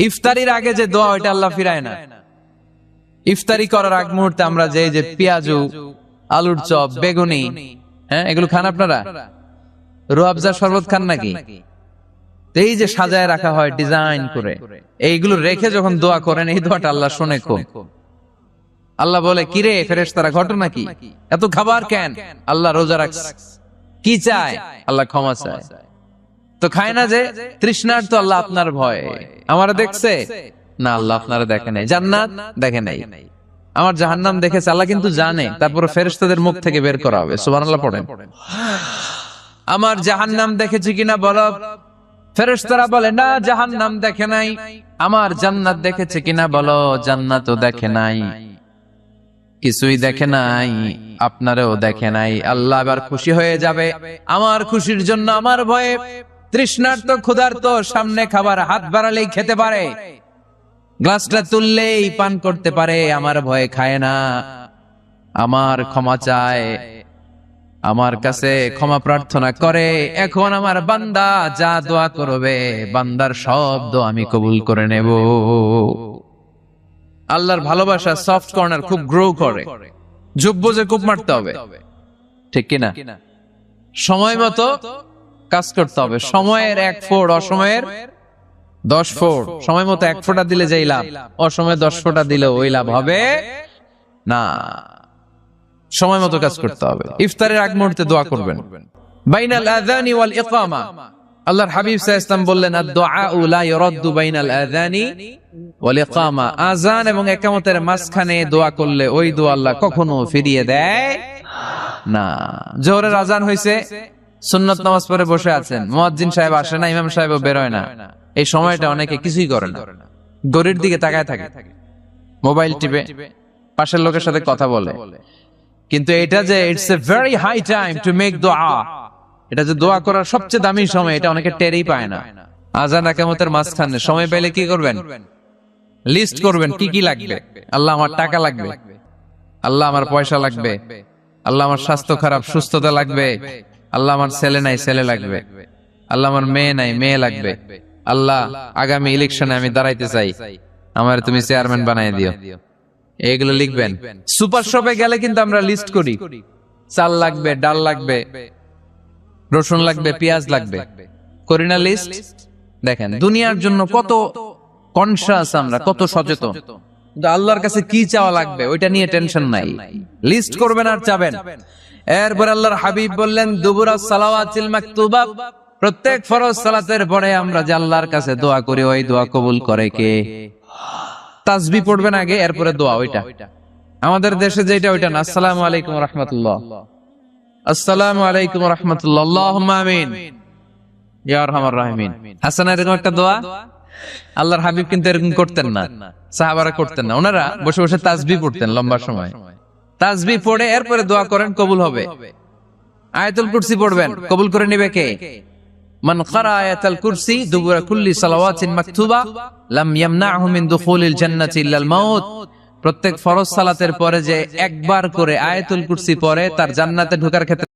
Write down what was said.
ইফতারির আগে যে দোয়া ওইটা আল্লাহ ফিরায় না। ইফতারি করার আগ মুহূর্তে আমরা যে পেঁয়াজু, আলুর চপ, বেগুনি, এগুলো খান আপনারা? রুয়াবজা শরবত খান নাকি? এই যে সাজায় রাখা হয় ডিজাইন করে, এইগুলো রেখে যখন দোয়া করেন, এই দোয়াটা আল্লাহ শুনে খুব। আল্লাহ বলে, কিরে ফেরেশতারা, ঘটনা কি? এত খাবার কেন? আল্লাহ রোজা রাখছে। কি চায়? আল্লাহ ক্ষমা চায়। তো খায় না যে তৃষ্ণার, তো আল্লাহ আপনার ভয়। আমারা দেখছে না, আল্লাহ আপনারা দেখে নাই। জান্নাত দেখে নাই, আমার জাহান্নাম দেখেছে আল্লাহ কিন্তু জানে। তারপরে ফেরেশতাদের মুখ থেকে বের করা হবে। সুবহানাল্লাহ পড়েন। আমার জাহান্নাম দেখেছি কিনা বলো। ফেরেশতারা বলে, না জাহান্নাম দেখে নাই। আমার জান্নাত দেখেছে কিনা বলো। জান্নাতও দেখে নাই, কিছুই দেখে নাই, আপনারও দেখে নাই। আল্লাহ এবার খুশি হয়ে যাবে। আমার খুশির জন্য আমার ভয়ে তৃষ্ণার্ত ক্ষুধার্ত সামনে খাবার হাত বাড়ালেই খেতে পারে, গ্লাসটা তুললেই পান করতে পারে, আমার ভয়ে খায় না। আমার ক্ষমা চায়, আমার কাছে ক্ষমা প্রার্থনা করে। এখন আমার বান্দা যা দোয়া করবে, বান্দার সব দোয়া আমি কবুল করে নেব। আল্লাহর ভালোবাসা সফট কর্নার খুব গ্রো করে। যোগ্য যে কূপ মারতে হবে, ঠিক কিনা? সময় মতো কাজ করতে হবে। সময়ের 1 ফোঁট, অসময়ের 10 ফোঁট। সময় মতো 1 ফোঁটা দিলে যেই লাভ, অসময়ে 10 ফোঁটা দিলে ওই লাভ হবে না। সময় মতো কাজ করতে হবে। ইফতারের আগ মুহূর্তে দোয়া করবেন। বাইনাল আযানি ওয়াল ইকামা, আল্লাহর হাবিব সাল্লাল্লাহু আলাইহি ওয়াসাল্লাম বললেন, আদ-দুআউ লা ইরাদ্দু বাইনাল আযানি ওয়াল ইকামা। আযান এবং ইকামতের মাঝখানে দোয়া করলে ওই দোয়া আল্লাহ কখনো ফিরিয়ে দেয় না। জোহরের আযান হইছে, সুন্নাত নামাজ পড়ে বসে আছেন, মুয়াজ্জিন সাহেব আসে না, ইমাম সাহেবও বের হয় না। এই সময়টা অনেকে কিছুই করে না, ঘড়ির দিকে তাকায় থাকে, মোবাইল টিপে, পাশের লোকের সাথে কথা বলে। কিন্তু এটা যে it's a very high time to make দোয়া, এটা যে দোয়া করার সবচেয়ে দামি সময়, এটা অনেকে টেরই পায় না। আযান ইকামতের মাঝখানে সময় পেলে কি করবেন? লিস্ট করবেন কি কি লাগবে। আল্লাহ আমার টাকা লাগবে, আল্লাহ আমার পয়সা লাগবে, আল্লাহ আমার স্বাস্থ্য খারাপ, সুস্থতা লাগবে, আল্লাহ আমার ছেলে নাই, ছেলে লাগবে, আল্লাহ আমার মেয়ে নাই, মেয়ে লাগবে, আল্লাহ আগামী ইলেকশনে আমি দাঁড়াইতে চাই, আমার তুমি চেয়ারম্যান বানাই দিও। এগুলো লিখবেন। সুপার শপে গেলে কিন্তু আমরা লিস্ট করি, চাল লাগবে, ডাল লাগবে, রসুন লাগবে, পেঁয়াজ লাগবে, করি না লিস্ট? দেখেন দুনিয়ার জন্য কত কনশাস আমরা, কত সচেতন। কিন্তু আল্লাহর কাছে কি চাওয়া লাগবে ওইটা নিয়ে টেনশন নাই। লিস্ট করবেন আর চাবেন। এরপর আল্লাহর হাবিব বললেন, দুবুরাস সালাওয়াতিল মাকতুবা, প্রত্যেক ফরজ সালাতের পরে আমরা যে আল্লাহর কাছে দোয়া করি, ওই দোয়া কবুল করে কে? তাসবিহ পড়বেন আগে, এরপরে দোয়া। ওইটা আমাদের দেশে যেটা, ওইটা না। আসসালামু আলাইকুম ওয়া রাহমাতুল্লাহ, আসসালামু আলাইকুম ওয়া রাহমাতুল্লাহ, আল্লাহুম্মা আমিন ইয়া আরহামার রাহিমিন। হাসান, এরকম একটা দোয়া আল্লাহর হাবিব কিন্তু এরকম করতেন না, সাহাবারা করতেন না। ওনারা বসে বসে তাসবিহ পড়তেন লম্বা সময়। তাসবিহ পড়ে এরপরে দোয়া করেন, কবুল হবে। আয়াতুল কুরসি পড়বেন, কবুল করে নেবে কে? মান ক্বারা আয়াতুল কুরসি দুবুরা কুল্লি সালাওয়াতিন মাকতুবা লাম ইয়ামনাহু মিন দুখুলিল জান্নাতি ইল্লাল মাউত। প্রত্যেক ফরজ সালাতের পরে যে একবার করে আয়াতুল কুরসি পড়ে, তার জান্নাতে ঢোকার ক্ষেত্রে